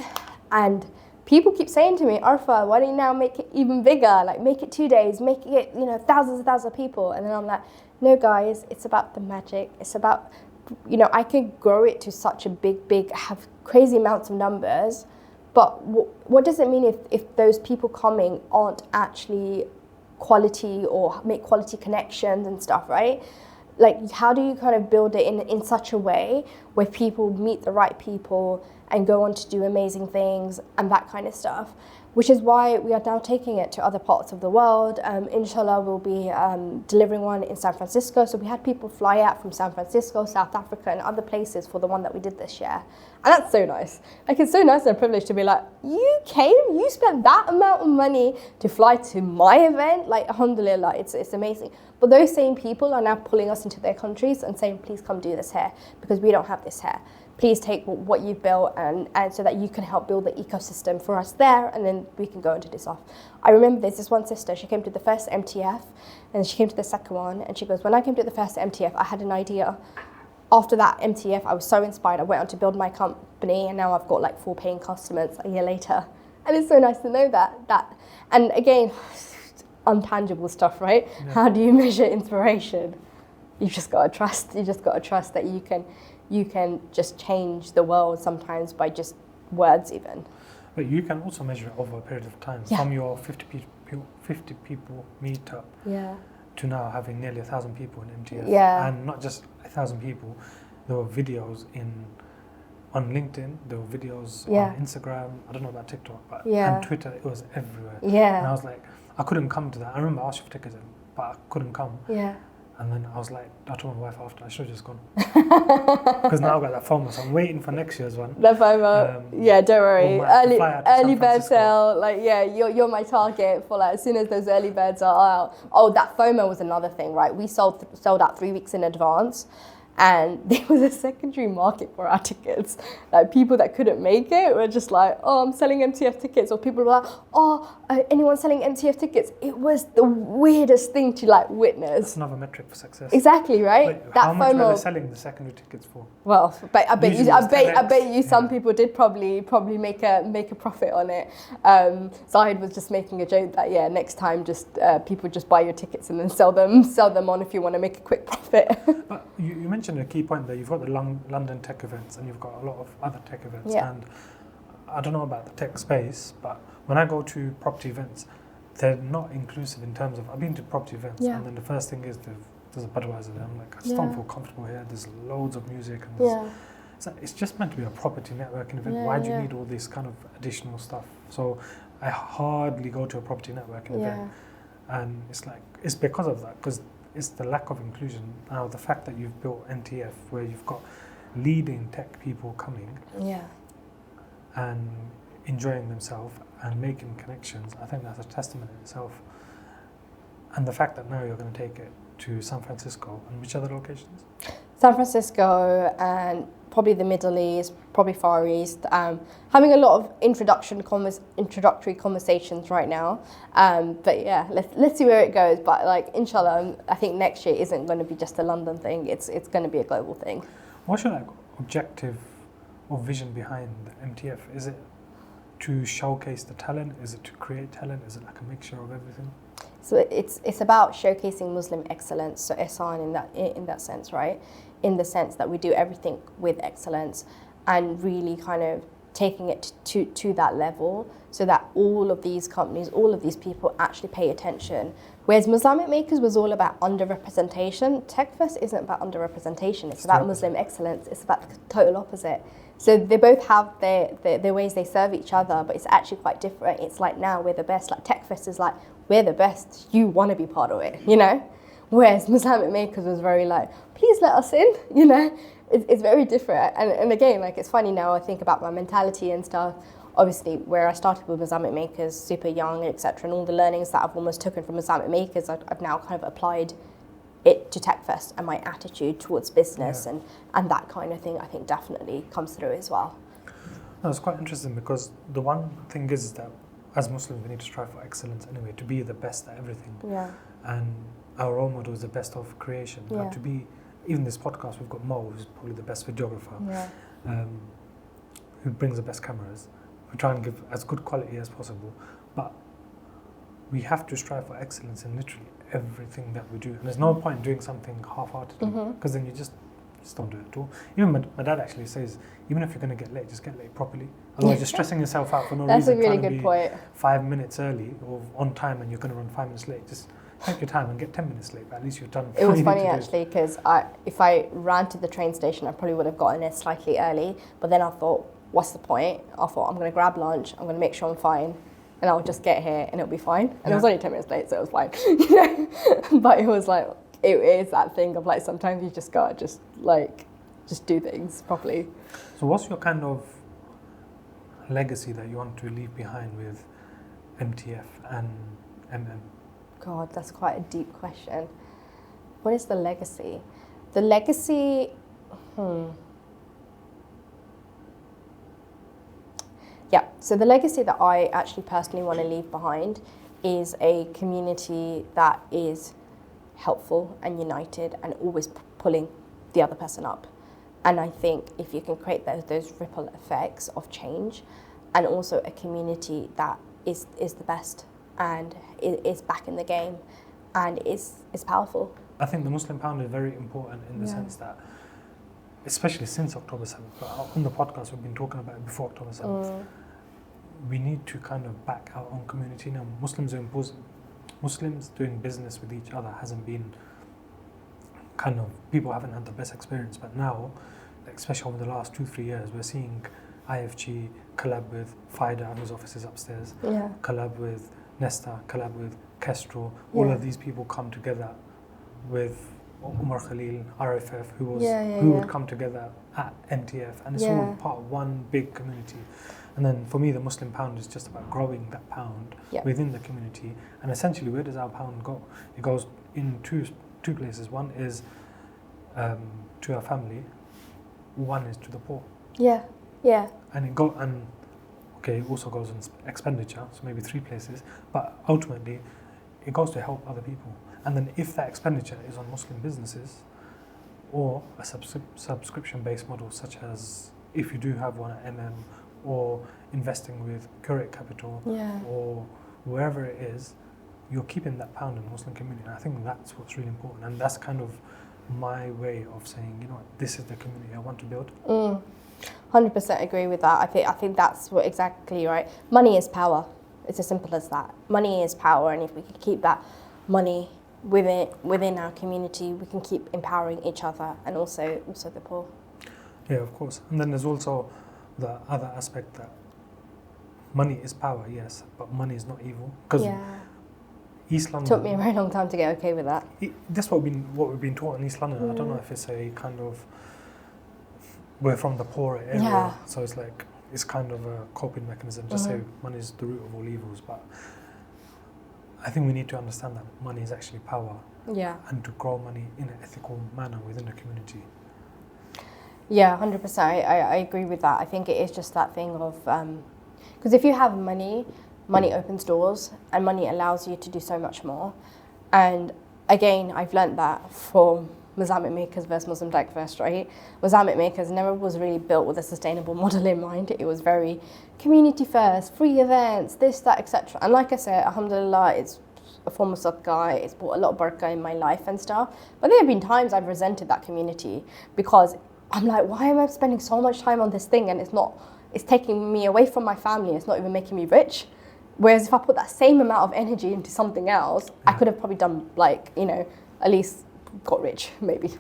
And people keep saying to me, Arfah, why don't you now make it even bigger? Like, make it 2 days, make it, you know, thousands and thousands of people. And then I'm like, no, guys, it's about the magic. It's about, you know, I could grow it to such a big, have crazy amounts of numbers. But what does it mean if those people coming aren't actually quality or make quality connections and stuff, right? Like, how do you kind of build it in such a way where people meet the right people and go on to do amazing things and that kind of stuff, which is why we are now taking it to other parts of the world. Inshallah, we'll be delivering one in San Francisco. So we had people fly out from San Francisco, South Africa, and other places for the one that we did this year. And that's so nice. Like, it's so nice and a privilege to be like, you spent that amount of money to fly to my event. Like, alhamdulillah, it's amazing. But those same people are now pulling us into their countries and saying, please come do this here, because we don't have this here. Please take what you've built and so that you can help build the ecosystem for us there, and then we can go and do this off. I remember there's this one sister, she came to the first MTF, and she came to the second one, and she goes, when I came to the first MTF, I had an idea. After that MTF, I was so inspired, I went on to build my company, and now I've got like 4 paying customers a year later. And it's so nice to know that. And again, untangible stuff, right? Yeah. How do you measure inspiration? You've just got to trust that you can just change the world sometimes by just words even. But you can also measure it over a period of time. Yeah. From your 50 people meetup to now having nearly 1,000 people in MTF. Yeah. And not just 1,000 people, there were videos on LinkedIn, there were videos on Instagram, I don't know about TikTok, but and Twitter, it was everywhere. Yeah. And I was like, I couldn't come to that. I remember I asked you for tickets, but I couldn't come. Yeah. And then I was like, I told my wife after, I should have just gone. Because now I've got that FOMO, so I'm waiting for next year's one. The FOMO, yeah, don't worry. Early bird sale, like, yeah, you're my target for like, as soon as those early birds are out. Oh, that FOMO was another thing, right? We sold out 3 weeks in advance. And there was a secondary market for our tickets. Like, people that couldn't make it were just like, oh, I'm selling MTF tickets. Or people were like, oh, anyone selling MTF tickets? It was the weirdest thing to like witness. That's another metric for success. Exactly, right? Wait, that how much were they selling the secondary tickets for? Well, but I bet you some people did probably make a profit on it. Zahid was just making a joke that next time just people just buy your tickets and then sell them on if you want to make a quick profit. But you mentioned a key point there. You've got the London tech events and you've got a lot of other tech events. Yeah. And I don't know about the tech space, but when I go to property events, they're not inclusive in terms of, I've been to property events and then the first thing is there's a Budweiser there. I'm like, I just don't feel comfortable here. There's loads of music and it's just meant to be a property networking event. Why do you need all this kind of additional stuff? So I hardly go to a property networking event, and it's because of that, because it's the lack of inclusion. Now the fact that you've built NTF, where you've got leading tech people coming, and enjoying themselves and making connections, I think that's a testament in itself. And the fact that now you're going to take it to San Francisco, and which other locations? San Francisco and probably the Middle East, probably Far East. Having a lot of introductory conversations right now. But yeah, let's see where it goes. But like, inshallah, I think next year isn't going to be just a London thing. It's going to be a global thing. What's your objective or vision behind the MTF? Is it to showcase the talent? Is it to create talent? Is it like a mixture of everything? So it's about showcasing Muslim excellence, so ihsan in that sense, right? In the sense that we do everything with excellence and really kind of taking it to that level so that all of these companies, all of these people actually pay attention. Whereas Muslamic Makers was all about underrepresentation, TechFest isn't about underrepresentation, it's about Muslim excellence, it's about the total opposite. So they both have their ways they serve each other, but it's actually quite different. It's like, now we're the best. Like TechFest is like, we're the best, you want to be part of it, you know? Whereas Muslamic Makers was very like, please let us in, you know? It's very different. And again, like, it's funny now I think about my mentality and stuff. Obviously, where I started with Muslamic Makers, super young, etc., and all the learnings that I've almost taken from Muslamic Makers, I've now kind of applied it to TechFest, and my attitude towards business and that kind of thing, I think definitely comes through as well. No, it's quite interesting, because the one thing is that as Muslims, we need to strive for excellence anyway, to be the best at everything. Yeah. And our role model is the best of creation. Yeah. To be, even this podcast, we've got Mo, who's probably the best videographer, who brings the best cameras. We try and give as good quality as possible, but we have to strive for excellence in literally everything that we do. And there's no point doing something half-heartedly, because then you just don't do it at all. Even my dad actually says, even if you're going to get late, just get late properly. Otherwise, you're stressing yourself out for no reason. That's a really good point. 5 minutes early or on time, and you're going to run 5 minutes late. Just take your time and get 10 minutes late, but at least you've done. It was funny actually, because if I ran to the train station, I probably would have gotten there slightly early. But then I thought, what's the point? I thought, I'm going to grab lunch, I'm going to make sure I'm fine, and I'll just get here and it'll be fine. And it was only 10 minutes late, so it was fine. You know? But it was like, it is that thing of like, sometimes you just gotta just do things properly. So what's your kind of legacy that you want to leave behind with MTF and MM? God, that's quite a deep question. What is the legacy? The legacy, Yeah, so the legacy that I actually personally want to leave behind is a community that is helpful and united and always pulling the other person up. And I think if you can create those ripple effects of change, and also a community that is the best and is back in the game and is powerful. I think the Muslim Pound is very important in the sense that, especially since October 7th, but on the podcast we've been talking about it before October 7th, we need to kind of back our own community. Now, Muslims doing business with each other hasn't been people haven't had the best experience, but now, especially over the last 2-3 years, we're seeing IFG collab with FIDA, whose office is upstairs, collab with Nesta, collab with Kestrel. All of these people come together with Umar Khalil, RFF, who would come together at MTF, and it's all part of one big community. And then for me, the Muslim Pound is just about growing that pound within the community. And essentially, where does our pound go? It goes in two places. One is to our family. One is to the poor. And it also goes in expenditure, so maybe 3 places. But ultimately, it goes to help other people. And then if that expenditure is on Muslim businesses, or a subscription-based model, such as if you do have one at MM, or investing with Curate Capital, or wherever it is, you're keeping that pound in the Muslim community. And I think that's what's really important. And that's kind of my way of saying, you know what, this is the community I want to build. 100% agree with that. I think that's what exactly right. Money is power. It's as simple as that. Money is power, and if we can keep that money within our community, we can keep empowering each other and also the poor. Yeah, of course. And then there's also the other aspect that money is power, yes, but money is not evil. Because East London took me a very long time to get okay with that. That's what we've been taught in East London. I don't know if it's a kind of, we're from the poor area, so it's like, it's kind of a coping mechanism. Just say money is the root of all evils, but I think we need to understand that money is actually power. Yeah. And to grow money in an ethical manner within the community. Yeah, 100%. I agree with that. I think it is just that thing of, because if you have money, money opens doors and money allows you to do so much more. And again, I've learned that from Muslamic Makers versus Muslim Tech First, right? Muslamic Makers never was really built with a sustainable model in mind. It was very community first, free events, this, that, etc. And like I said, alhamdulillah, it's a form of sadaqah, it's brought a lot of barakah in my life and stuff. But there have been times I've resented that community because I'm like, why am I spending so much time on this thing and it's taking me away from my family, it's not even making me rich. Whereas if I put that same amount of energy into something else, I could have probably done at least got rich, maybe.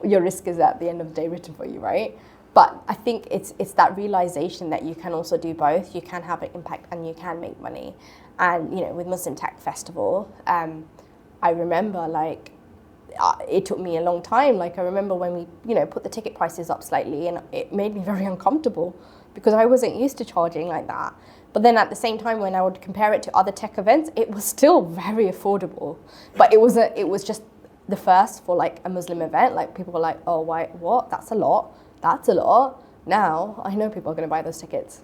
Your risk is at the end of the day written for you, right? But I think it's that realization that you can also do both. You can have an impact and you can make money. And with Muslim Tech Festival, I remember it took me a long time. I remember when we put the ticket prices up slightly, and it made me very uncomfortable because I wasn't used to charging like that. But then at the same time, when I would compare it to other tech events, it was still very affordable. But it was just the first for a Muslim event. People were like, oh, why, what? That's a lot. That's a lot. Now I know people are going to buy those tickets.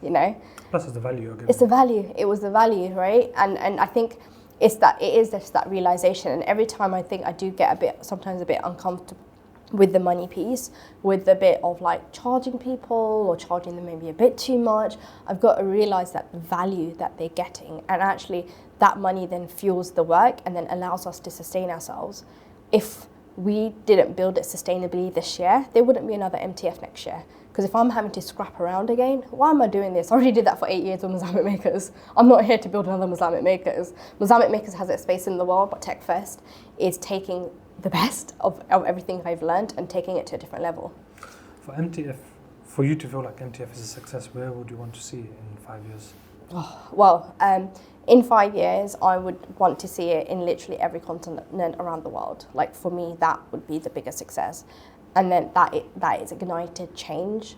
Plus, it's the value you're giving. It's the value. It was the value, right? And I think it is just that realization. And every time I think I do get sometimes a bit uncomfortable with the money piece, with the bit of charging people or charging them maybe a bit too much, I've got to realize that the value that they're getting, and actually that money then fuels the work and then allows us to sustain ourselves. If we didn't build it sustainably this year, there wouldn't be another MTF next year. Because if I'm having to scrap around again, why am I doing this? I already did that for 8 years with Muslamic Makers. I'm not here to build another Muslamic Makers. Muslamic Makers has its space in the world, but Tech Fest is taking the best of everything I've learned and taking it to a different level. For MTF, for you to feel like MTF is a success, where would you want to see it in 5 years? In 5 years, I would want to see it in literally every continent around the world. For me, that would be the biggest success. And then that is ignited change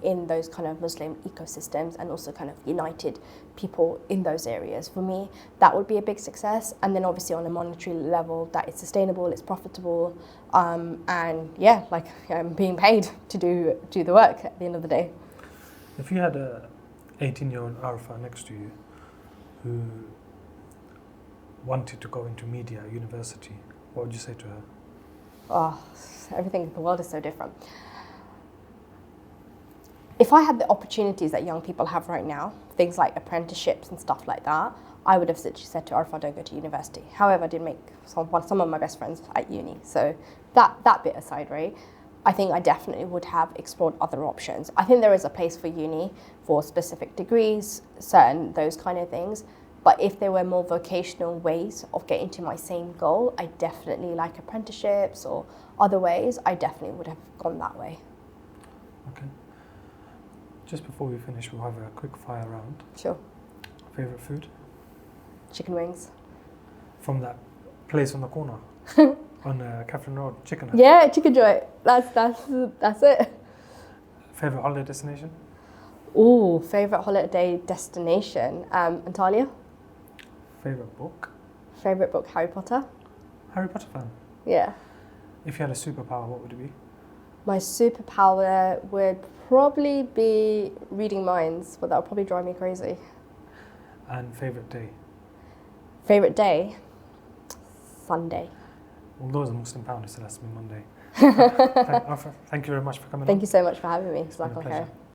in those kind of Muslim ecosystems and also kind of united people in those areas. For me, that would be a big success. And then obviously on a monetary level, that it's sustainable, it's profitable, and I'm being paid to do the work at the end of the day. If you had a 18-year-old Arfah next to you who wanted to go into media university, what would you say to her? Oh, everything in the world is so different. If I had the opportunities that young people have right now, things like apprenticeships and stuff like that, I would have literally said to Arfah, don't go to university. However, I did make some of my best friends at uni. So that bit aside, right? I think I definitely would have explored other options. I think there is a place for uni for specific degrees, certain those kind of things. But if there were more vocational ways of getting to my same goal, I definitely like apprenticeships or other ways, I definitely would have gone that way. Okay. Just before we finish, we'll have a quick fire round. Sure. Favorite food? Chicken wings. From that place on the corner? On Catherine Road, Chicken Hut? Yeah, Chicken Joy. That's it. Favorite holiday destination? Ooh, favorite holiday destination? Antalya. Favorite book? Favorite book, Harry Potter. Harry Potter fan? Yeah. If you had a superpower, what would it be? My superpower would probably be reading minds, but that would probably drive me crazy. And favorite day? Favorite day? Sunday. Although it's a Muslim pound, it still has to be Monday. Thank you very much for coming on. Thank you so much for having me. It's been a pleasure.